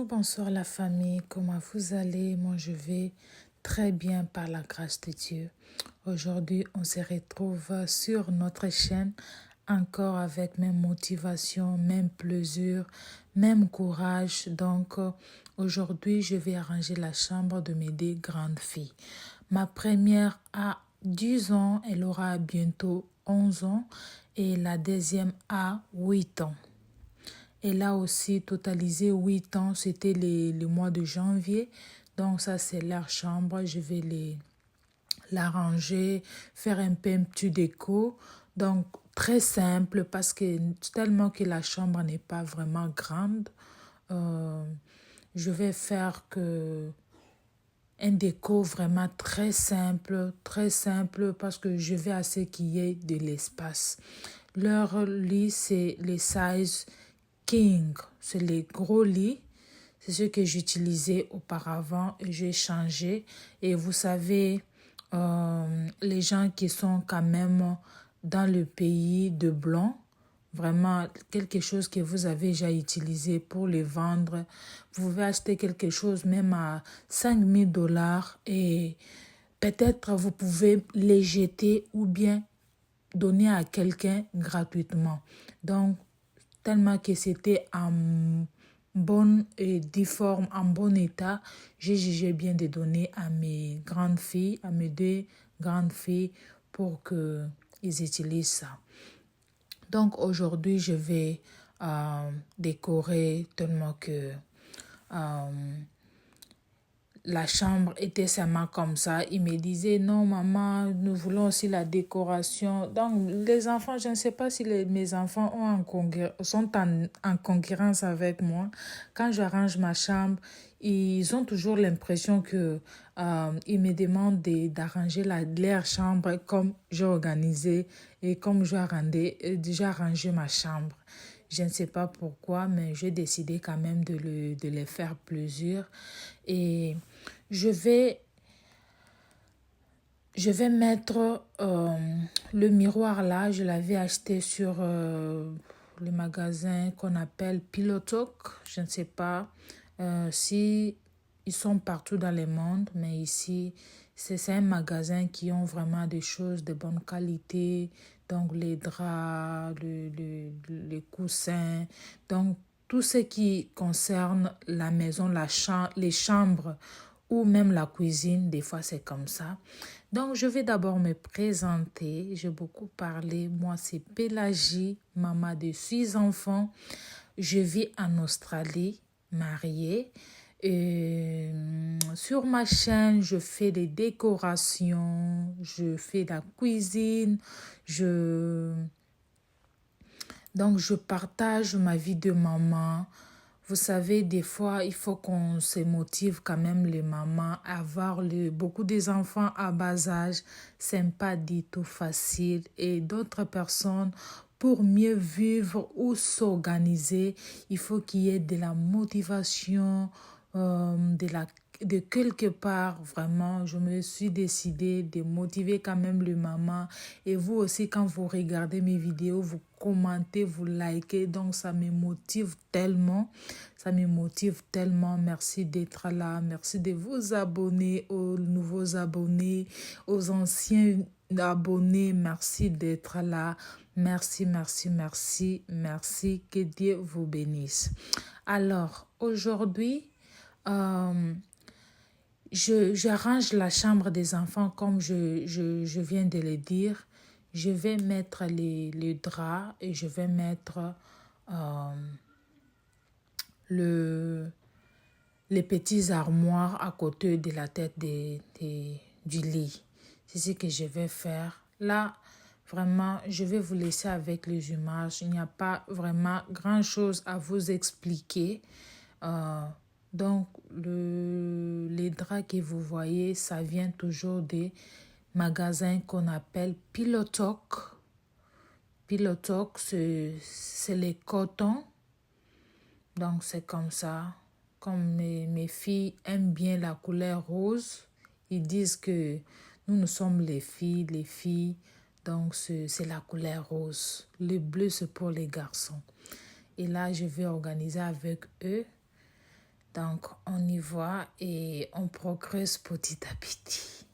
Bonsoir la famille, comment vous allez? Moi je vais très bien par la grâce de Dieu. Aujourd'hui on se retrouve sur notre chaîne encore avec même motivation, même plaisir, même courage. Donc aujourd'hui je vais arranger la chambre de mes deux grandes filles. Ma première a 10 ans, elle aura bientôt 11 ans et la deuxième a 8 ans. Elle a aussi totalisé 8 ans, c'était le mois de janvier. Donc ça, c'est leur chambre. Je vais l'arranger, faire un peu un petit déco. Donc très simple parce que tellement que la chambre n'est pas vraiment grande, euh, je vais faire que un déco vraiment très simple parce que je vais à ce qu'il y ait de l'espace. Leur lit, c'est les size king, c'est les gros lits. C'est ce que j'utilisais auparavant et j'ai changé. Et vous savez, les gens qui sont quand même dans le pays de blanc, vraiment quelque chose que vous avez déjà utilisé pour les vendre. Vous pouvez acheter quelque chose même à 5 000 $ et peut-être vous pouvez les jeter ou bien donner à quelqu'un gratuitement. Donc, tellement que c'était en bonne et difforme, en bon état, j'ai jugé bien de donner à mes grandes filles, à mes deux grandes filles pour qu'ils utilisent ça. Donc aujourd'hui, je vais décorer tellement que la chambre était seulement comme ça. Il me disait, non maman, nous voulons aussi la décoration. Donc les enfants, je ne sais pas si mes enfants sont en concurrence avec moi. Quand j'arrange ma chambre, ils ont toujours l'impression que ils me demandent d'arranger leur chambre comme j'ai organisé et comme j'ai déjà arrangé ma chambre. Je ne sais pas pourquoi, mais j'ai décidé quand même de les faire plaisir. Et je vais, je vais mettre le miroir là. Je l'avais acheté sur le magasin qu'on appelle Pilotok. Je ne sais pas si ils sont partout dans le monde, mais ici, c'est un magasin qui ont vraiment des choses de bonne qualité. Donc, les draps, les coussins. Donc, tout ce qui concerne la maison, les chambres ou même la cuisine, des fois c'est comme ça. Donc, je vais d'abord me présenter. J'ai beaucoup parlé. Moi, c'est Pélagie, maman de 6 enfants. Je vis en Australie, mariée. Sur ma chaîne, je fais des décorations, je fais la cuisine, donc je partage ma vie de maman. Vous savez, des fois, il faut qu'on se motive quand même les mamans à avoir beaucoup des enfants à bas âge. C'est pas du tout facile. Et d'autres personnes, pour mieux vivre ou s'organiser, il faut qu'il y ait de la motivation, de quelque part. Vraiment, je me suis décidée de motiver quand même les mamans. Et vous aussi, quand vous regardez mes vidéos, vous commentez, vous likez. Donc, ça me motive tellement. Ça me motive tellement. Merci d'être là. Merci de vous abonner aux nouveaux abonnés, aux anciens abonnés. Merci d'être là. Merci, merci, merci, merci. Que Dieu vous bénisse. Alors, aujourd'hui, j'arrange la chambre des enfants comme je viens de le dire. Je vais mettre les draps et je vais mettre les petits armoires à côté de la tête du lit. C'est ce que je vais faire. Là, vraiment, je vais vous laisser avec les images. Il n'y a pas vraiment grand-chose à vous expliquer. Donc, les draps que vous voyez, ça vient toujours des magasins qu'on appelle Pilotok. Pilotok, c'est les cotons. Donc, c'est comme ça. Comme mes filles aiment bien la couleur rose, ils disent que nous sommes les filles. Donc, c'est la couleur rose. Le bleu, c'est pour les garçons. Et là, je vais organiser avec eux. Donc, on y va et on progresse petit à petit.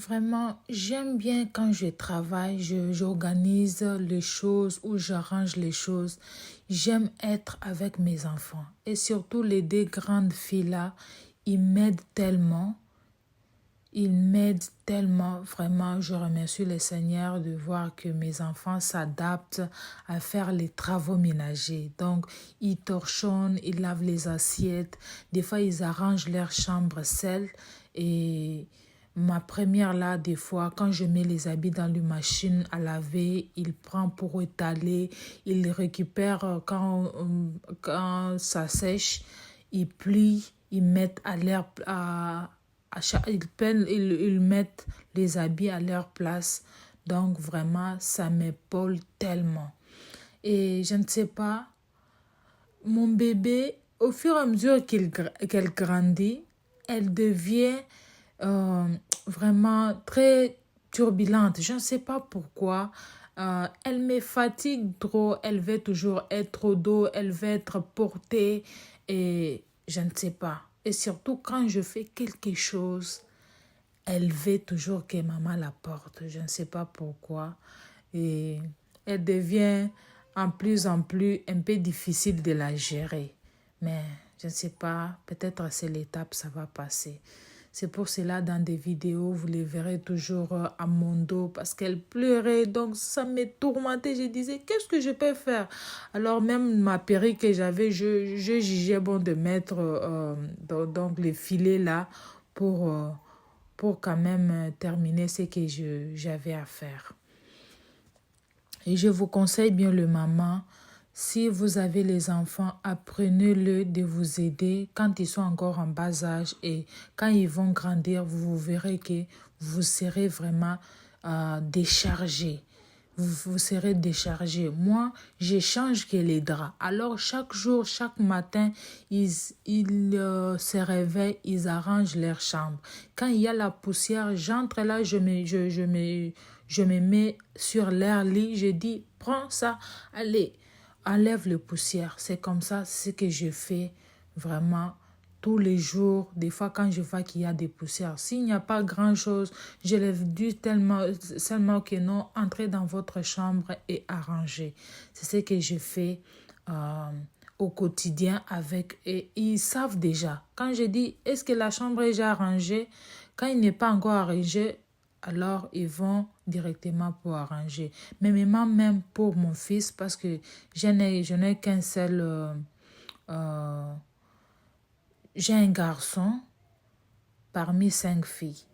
Vraiment, j'aime bien quand je travaille, j'organise les choses ou j'arrange les choses. J'aime être avec mes enfants. Et surtout les deux grandes filles-là, ils m'aident tellement. Ils m'aident tellement. Vraiment, je remercie le Seigneur de voir que mes enfants s'adaptent à faire les travaux ménagers. Donc, ils torchonnent, ils lavent les assiettes. Des fois, ils arrangent leur chambre seuls. Et ma première là, des fois, quand je mets les habits dans la machine à laver, il prend pour étaler, il récupère quand ça sèche, il plie, il met à l'air, ils mettent les habits à leur place. Donc vraiment, ça m'épaule tellement. Et je ne sais pas, mon bébé, au fur et à mesure qu'elle grandit, elle devient vraiment très turbulente. Je ne sais pas pourquoi. Elle me fatigue trop, elle veut toujours être au dos, elle veut être portée et je ne sais pas. Et surtout quand je fais quelque chose, elle veut toujours que maman la porte. Je ne sais pas pourquoi. Et elle devient en plus un peu difficile de la gérer. Mais je ne sais pas, peut-être c'est l'étape, ça va passer. C'est pour cela, dans des vidéos, vous les verrez toujours à mon dos parce qu'elle pleurait. Donc, ça me tourmentait. Je disais, qu'est-ce que je peux faire? Alors, même ma perruque que j'avais, je jugeais bon de mettre donc les filets là pour quand même terminer ce que j'avais à faire. Et je vous conseille bien le maman, si vous avez les enfants, apprenez-le de vous aider quand ils sont encore en bas âge et quand ils vont grandir, vous verrez que vous serez vraiment déchargé. Vous serez déchargé. Moi, j'échange que les draps. Alors, chaque jour, chaque matin, ils se réveillent, ils arrangent leur chambre. Quand il y a la poussière, j'entre là, je me mets sur leur lit, je dis, prends ça, allez, enlève le poussière. C'est comme ça, c'est ce que je fais vraiment tous les jours. Des fois, quand je vois qu'il y a des poussières, s'il n'y a pas grand-chose, je les dis seulement que non, entrez dans votre chambre et arrangez. C'est ce que je fais au quotidien avec, et ils savent déjà. Quand je dis, est-ce que la chambre est déjà arrangée? Quand il n'est pas encore arrangé, alors ils vont directement pour arranger. Mais même pour mon fils, parce que je n'ai qu'un seul... j'ai un garçon parmi 5 filles.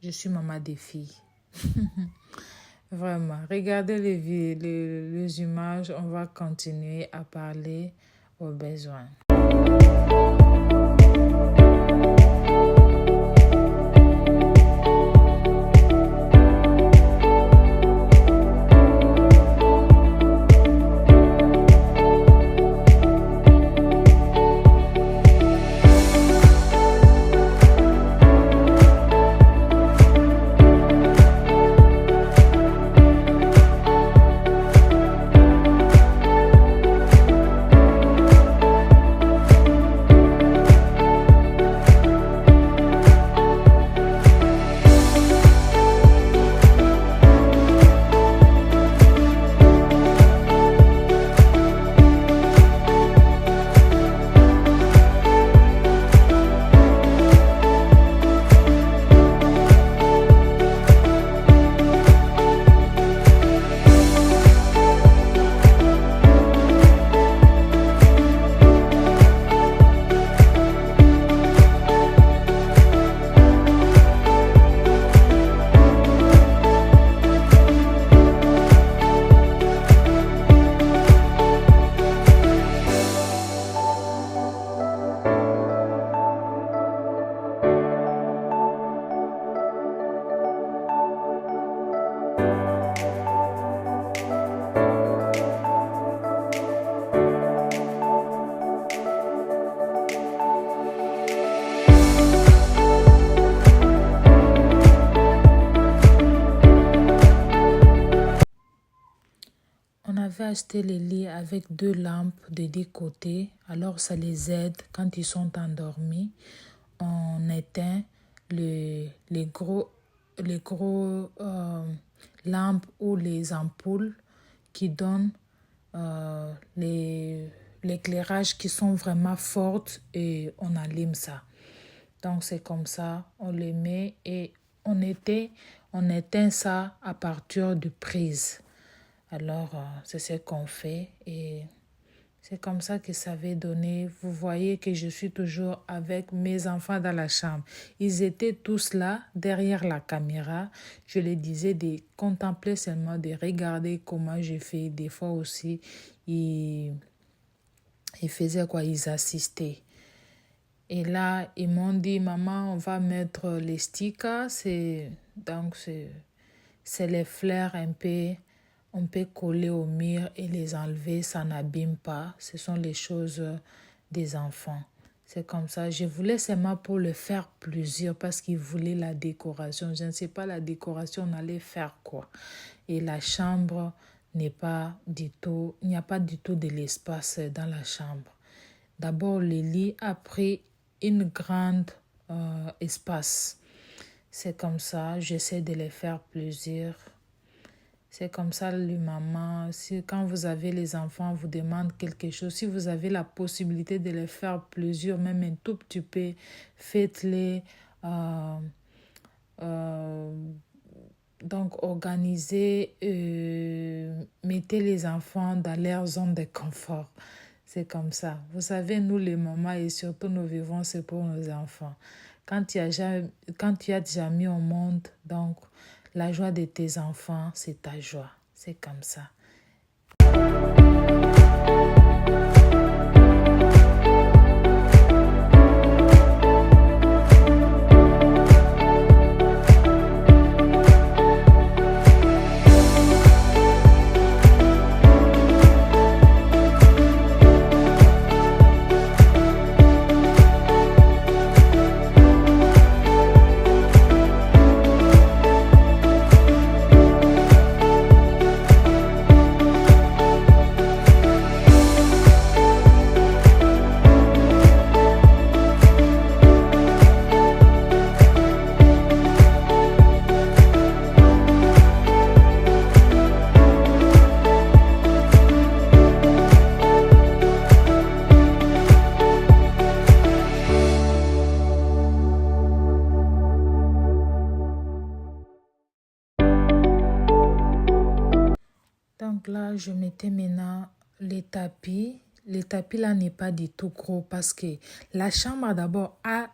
Je suis maman des filles. Vraiment, regardez les images, on va continuer à parler aux besoins. On avait acheté les lits avec 2 lampes de 10 côtés. Alors, ça les aide quand ils sont endormis. On éteint les gros lampes ou les ampoules qui donnent l'éclairage qui sont vraiment fortes et on allume ça. Donc, c'est comme ça, on les met et on éteint ça à partir de prise. Alors, c'est ce qu'on fait et c'est comme ça que ça avait donné. Vous voyez que je suis toujours avec mes enfants dans la chambre. Ils étaient tous là, derrière la caméra. Je les disais de contempler seulement, de regarder comment je fais. Des fois aussi, ils faisaient quoi? Ils assistaient. Et là, ils m'ont dit, maman, on va mettre les stickers. Donc, c'est les fleurs un peu... On peut coller au mur et les enlever, ça n'abîme pas. Ce sont les choses des enfants. C'est comme ça. Je voulais seulement pour le faire plusieurs parce qu'il voulait la décoration. Je ne sais pas la décoration, on allait faire quoi. Et la chambre n'est pas du tout, il n'y a pas du tout de l'espace dans la chambre. D'abord, le lit a pris une grande espace. C'est comme ça, j'essaie de les faire plusieurs. C'est comme ça, les mamans, si, quand vous avez les enfants, vous demandent quelque chose. Si vous avez la possibilité de les faire plusieurs, même un tout petit peu, faites-les. Euh, euh, donc, organisez, mettez les enfants dans leur zone de confort. C'est comme ça. Vous savez, nous les mamans et surtout nous vivons, c'est pour nos enfants. Quand tu as déjà mis au monde, donc la joie de tes enfants, c'est ta joie. C'est comme ça. Donc là, je mettais maintenant les tapis. Les tapis là n'est pas du tout gros parce que la chambre d'abord a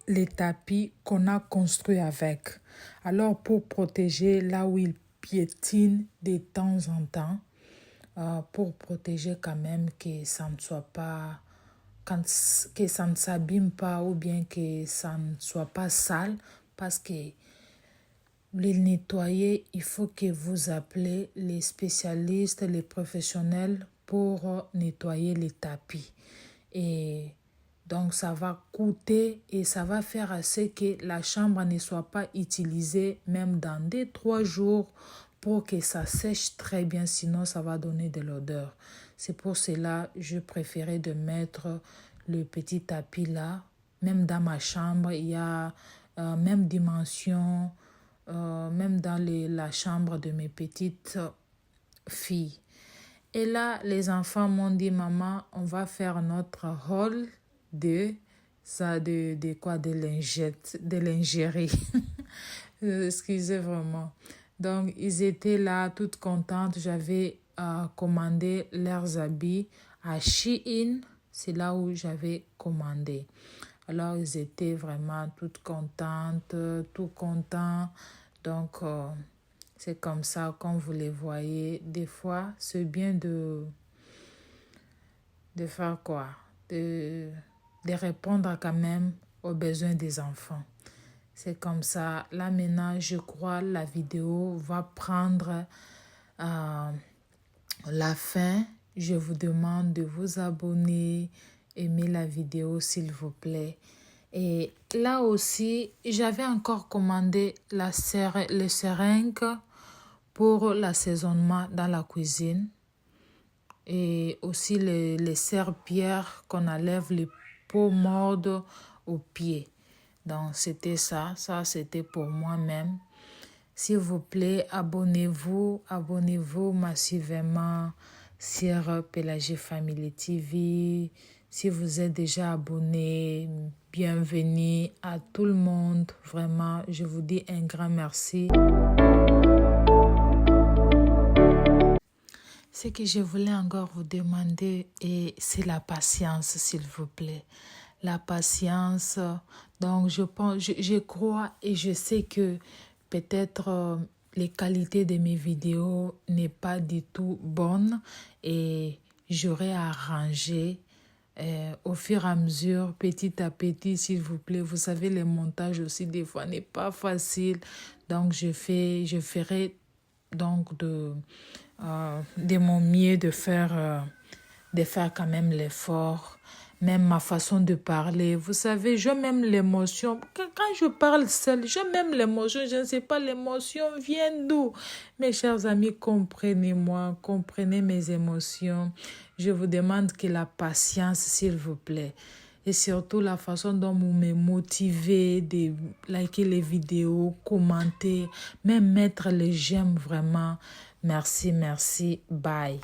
les tapis qu'on a construits avec. Alors pour protéger là où il piétine de temps en temps, pour protéger quand même que ça ne soit pas, que ça ne s'abîme pas ou bien que ça ne soit pas sale parce que les nettoyer, il faut que vous appelez les spécialistes, les professionnels pour nettoyer les tapis. Et donc, ça va coûter et ça va faire à ce que la chambre ne soit pas utilisée même dans 2-3 jours pour que ça sèche très bien, sinon ça va donner de l'odeur. C'est pour cela que je préférais de mettre le petit tapis là. Même dans ma chambre, il y a même dimension, même dans la chambre de mes petites filles. Et là, les enfants m'ont dit, maman, on va faire notre rôle de ça, de quoi, de lingettes, de lingerie. Excusez vraiment. Donc, ils étaient là, toutes contentes. J'avais commandé leurs habits à Shein. C'est là où j'avais commandé. Alors, ils étaient vraiment toutes contentes, tout contents. Donc, c'est comme ça, comme vous les voyez. Des fois, c'est bien de faire quoi? De répondre quand même aux besoins des enfants. C'est comme ça. Là, maintenant, je crois la vidéo va prendre la fin. Je vous demande de vous abonner, aimer la vidéo s'il vous plaît. Et là aussi, j'avais encore commandé les seringues pour l'assaisonnement dans la cuisine. Et aussi les serpillères qu'on enlève les peaux mortes aux pieds. Donc, c'était ça. Ça, c'était pour moi-même. S'il vous plaît, abonnez-vous massivement sur Pélagie Family TV. Si vous êtes déjà abonné, bienvenue à tout le monde. Vraiment, je vous dis un grand merci. Ce que je voulais encore vous demander, c'est la patience, s'il vous plaît. La patience. Donc, je crois et je sais que peut-être les qualités de mes vidéos n'est pas du tout bonnes et j'aurai à arranger au fur et à mesure, petit à petit, s'il vous plaît. Vous savez, les montages aussi, des fois, n'est pas facile. Donc, je ferai donc de mon mieux de faire quand même l'effort. même ma façon de parler. Vous savez, je m'aime l'émotion. Quand je parle seule, je m'aime l'émotion. Je ne sais pas, l'émotion vient d'où. Mes chers amis, comprenez-moi, comprenez mes émotions. Je vous demande que la patience, s'il vous plaît. Et surtout la façon dont vous me motivez de liker les vidéos, commenter, même mettre les j'aime vraiment. Merci, merci, bye.